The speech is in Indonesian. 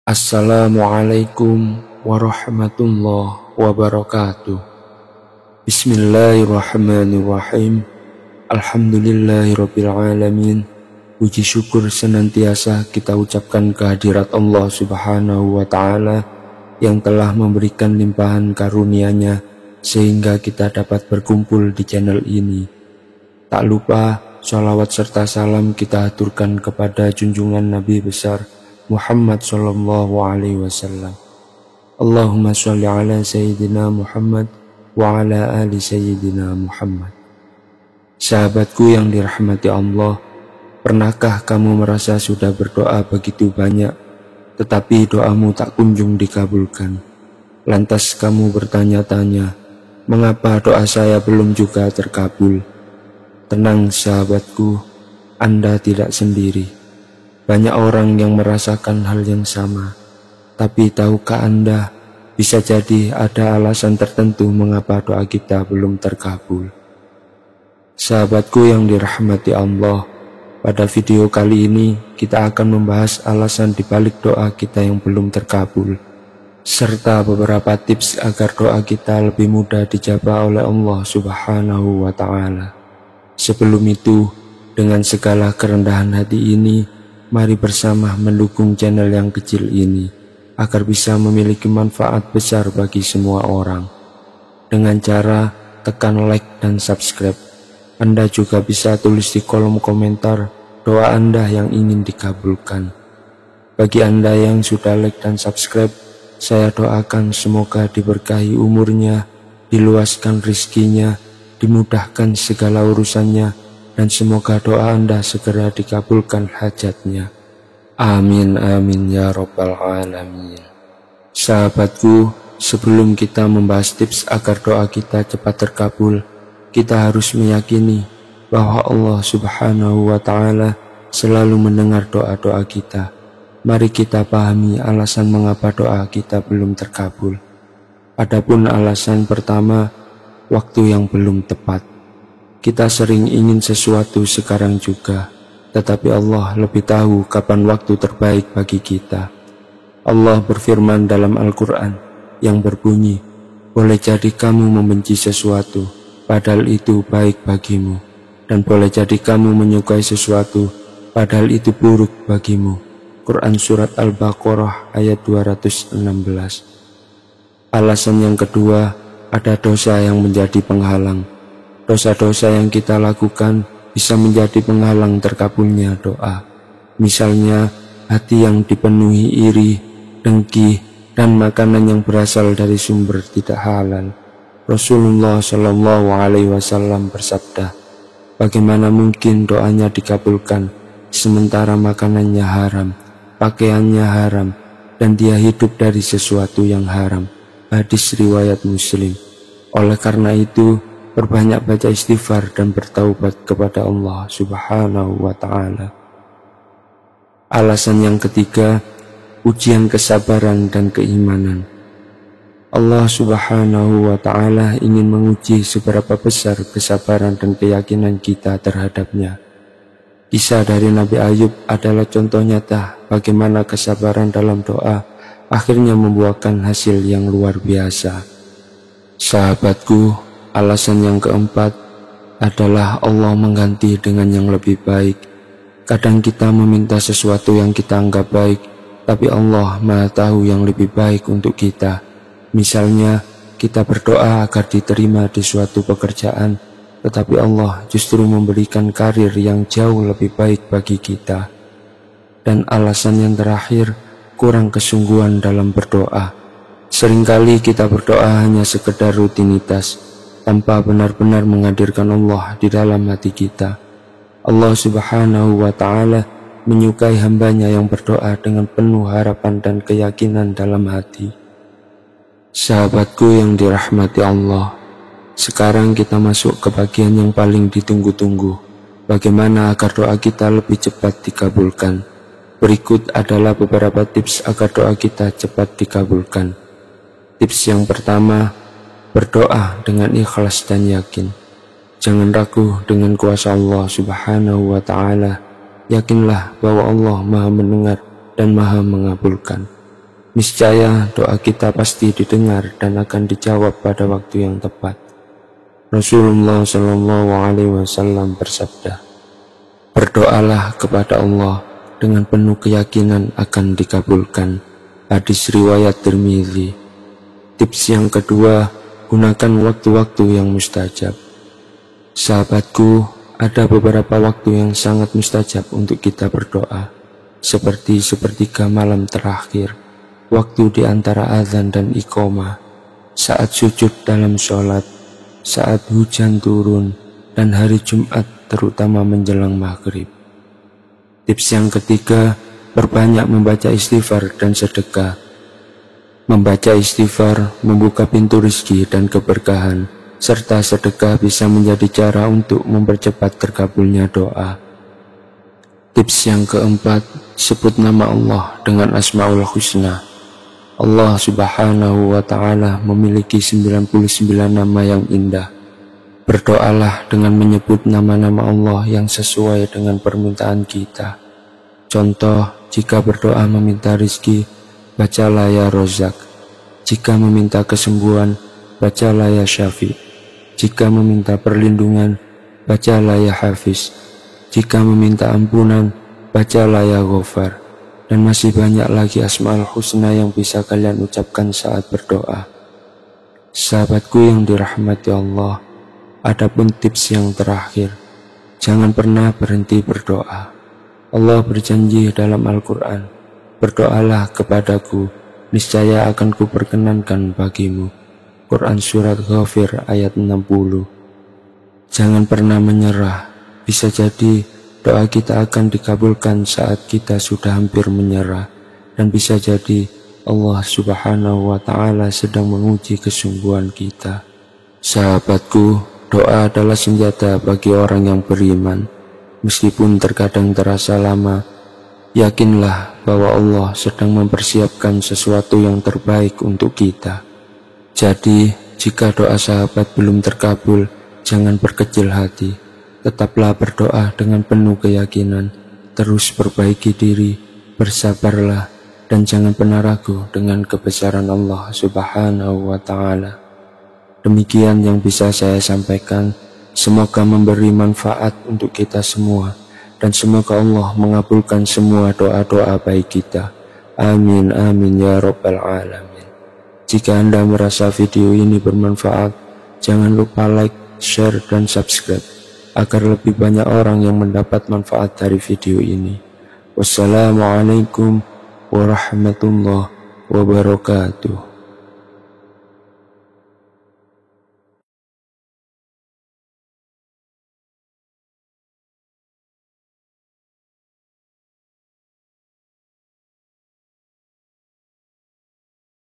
Assalamualaikum warahmatullahi wabarakatuh. Bismillahirrahmanirrahim. Alhamdulillahirabbil alamin. Puji syukur senantiasa kita ucapkan kehadirat Allah Subhanahu wa taala yang telah memberikan limpahan karunia-Nya sehingga kita dapat berkumpul di channel ini. Tak lupa sholawat serta salam kita aturkan kepada junjungan Nabi besar Muhammad sallallahu alaihi wasallam. Allahumma sholli ala sayyidina Muhammad wa ala ali sayyidina Muhammad. Sahabatku yang dirahmati Allah, pernahkah kamu merasa sudah berdoa begitu banyak, tetapi doamu tak kunjung dikabulkan? Lantas kamu bertanya-tanya, mengapa doa saya belum juga terkabul? Tenang sahabatku, Anda tidak sendiri. Banyak orang yang merasakan hal yang sama, tapi tahukah Anda, bisa jadi ada alasan tertentu mengapa doa kita belum terkabul. Sahabatku yang dirahmati Allah, pada video kali ini kita akan membahas alasan dibalik doa kita yang belum terkabul, serta beberapa tips agar doa kita lebih mudah dijabah oleh Allah Subhanahu wa ta'ala. Sebelum itu, dengan segala kerendahan hati ini, mari bersama mendukung channel yang kecil ini agar bisa memiliki manfaat besar bagi semua orang. Dengan cara tekan like dan subscribe. Anda juga bisa tulis di kolom komentar doa Anda yang ingin dikabulkan. Bagi Anda yang sudah like dan subscribe, saya doakan semoga diberkahi umurnya, diluaskan rizkinya, dimudahkan segala urusannya, dan semoga doa Anda segera dikabulkan hajatnya. Amin amin ya rabbal alamin. Sahabatku, sebelum kita membahas tips agar doa kita cepat terkabul, kita harus meyakini bahwa Allah Subhanahu wa ta'ala selalu mendengar doa-doa kita. Mari kita pahami alasan mengapa doa kita belum terkabul. Adapun alasan pertama, waktu yang belum tepat. Kita sering ingin sesuatu sekarang juga, tetapi Allah lebih tahu kapan waktu terbaik bagi kita. Allah berfirman dalam Al-Quran yang berbunyi, boleh jadi kamu membenci sesuatu, padahal itu baik bagimu. Dan boleh jadi kamu menyukai sesuatu, padahal itu buruk bagimu. Quran Surat Al-Baqarah ayat 216. Alasan yang kedua, ada dosa yang menjadi penghalang. Dosa-dosa yang kita lakukan bisa menjadi penghalang terkabulnya doa. Misalnya, hati yang dipenuhi iri, dengki, dan makanan yang berasal dari sumber tidak halal. Rasulullah Shallallahu Alaihi Wasallam bersabda, bagaimana mungkin doanya dikabulkan sementara makanannya haram, pakaiannya haram, dan dia hidup dari sesuatu yang haram. Hadis riwayat Muslim. Oleh karena itu, perbanyak baca istighfar dan bertaubat kepada Allah Subhanahu wa ta'ala. Alasan yang ketiga, ujian kesabaran dan keimanan. Allah Subhanahu wa ta'ala ingin menguji seberapa besar kesabaran dan keyakinan kita terhadapnya. Kisah dari Nabi Ayub adalah contoh nyata bagaimana kesabaran dalam doa akhirnya membuahkan hasil yang luar biasa. Sahabatku, alasan yang keempat adalah Allah mengganti dengan yang lebih baik. Kadang kita meminta sesuatu yang kita anggap baik, tapi Allah Maha tahu yang lebih baik untuk kita. Misalnya, kita berdoa agar diterima di suatu pekerjaan, tetapi Allah justru memberikan karir yang jauh lebih baik bagi kita. Dan alasan yang terakhir, kurang kesungguhan dalam berdoa. Seringkali kita berdoa hanya sekedar rutinitas, tanpa benar-benar menghadirkan Allah di dalam hati kita. Allah Subhanahu wa ta'ala menyukai hambanya yang berdoa dengan penuh harapan dan keyakinan dalam hati. Sahabatku yang dirahmati Allah, sekarang kita masuk ke bagian yang paling ditunggu-tunggu. Bagaimana agar doa kita lebih cepat dikabulkan? Berikut adalah beberapa tips agar doa kita cepat dikabulkan. Tips yang pertama, berdoa dengan ikhlas dan yakin. Jangan ragu dengan kuasa Allah Subhanahu wa ta'ala. Yakinlah bahwa Allah Maha mendengar dan Maha mengabulkan. Niscaya doa kita pasti didengar dan akan dijawab pada waktu yang tepat. Rasulullah Shallallahu Alaihi Wasallam bersabda, "Berdoalah kepada Allah dengan penuh keyakinan akan dikabulkan." Hadis riwayat Tirmidzi. Tips yang kedua, gunakan waktu-waktu yang mustajab. Sahabatku, ada beberapa waktu yang sangat mustajab untuk kita berdoa, seperti sepertiga malam terakhir, waktu di antara azan dan iqamah, saat sujud dalam sholat, saat hujan turun, dan hari Jumat terutama menjelang maghrib. Tips yang ketiga, perbanyak membaca istighfar dan sedekah. Membaca istighfar membuka pintu rezeki dan keberkahan, serta sedekah bisa menjadi cara untuk mempercepat terkabulnya doa. Tips yang keempat, sebut nama Allah dengan Asmaul Husna. Allah Subhanahu wa Ta'ala memiliki 99 nama yang indah. Berdoalah dengan menyebut nama-nama Allah yang sesuai dengan permintaan kita. Contoh, jika berdoa meminta rizki, bacalah ya Rozak. Jika meminta kesembuhan, bacalah ya Syafi. Jika meminta perlindungan, bacalah ya Hafiz. Jika meminta ampunan, bacalah ya Ghafar. Dan masih banyak lagi Asmaul Husna yang bisa kalian ucapkan saat berdoa. Sahabatku yang dirahmati Allah, adapun tips yang terakhir, jangan pernah berhenti berdoa. Allah berjanji dalam Al-Quran, "Berdoalah kepadaku, niscaya akan kuperkenankan bagimu." Quran Surat Ghafir ayat 60. Jangan pernah menyerah, bisa jadi doa kita akan dikabulkan saat kita sudah hampir menyerah, dan bisa jadi Allah Subhanahu wa Ta'ala sedang menguji kesungguhan kita. Sahabatku, doa adalah senjata bagi orang yang beriman. Meskipun terkadang terasa lama, yakinlah bahwa Allah sedang mempersiapkan sesuatu yang terbaik untuk kita. Jadi, jika doa sahabat belum terkabul, jangan berkecil hati. Tetaplah berdoa dengan penuh keyakinan, terus perbaiki diri, bersabarlah, dan jangan pernah ragu dengan kebesaran Allah Subhanahu wa Ta'ala. Demikian yang bisa saya sampaikan. Semoga memberi manfaat untuk kita semua, dan semoga Allah mengabulkan semua doa-doa baik kita. Amin, amin ya Rabbal Alamin. Jika Anda merasa video ini bermanfaat, jangan lupa like, share, dan subscribe, agar lebih banyak orang yang mendapat manfaat dari video ini. Wassalamualaikum warahmatullahi wabarakatuh.